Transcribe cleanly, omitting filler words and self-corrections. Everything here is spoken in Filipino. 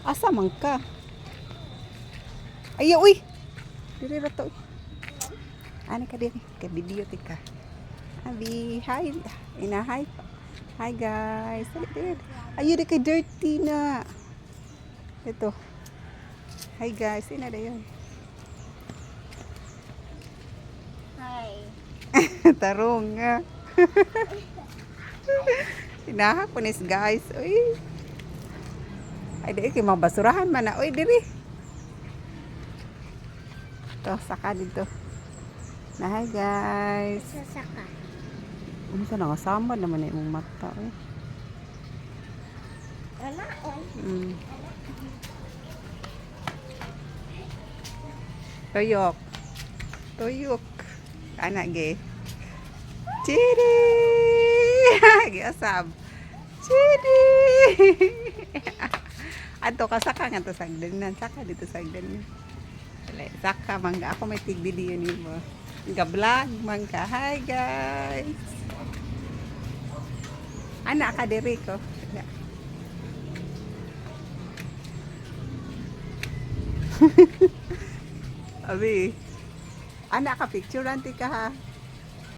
Asa man ka? Ay, uy! Dili ra to. Ano ka diri? Kay video ti ka. Abi, hi. Ina, hi. Hi guys. Ayun kay dirty na. Ito. Hi guys. Ina da yun. Hi. Tarong nga. Inahaponis guys. Uy. Ay, di kay mga basurahan man na. Uy, diri. Ito, saka dito. Na hi guys. Sasaka. Ano sa nangasama naman na imong mata. Eh. Wala, Mm. Tuyok. Tuyok. Anak ge. Chidi. Giasab. Chidi. Ato ka saka nga to sagdanan. Saka dito sagdanan. Saka mangga ako may tig video nimo. Ga-vlog man ka. Hi guys. Anak ka diri ko. Abi. Anak ka picture anti ka ha.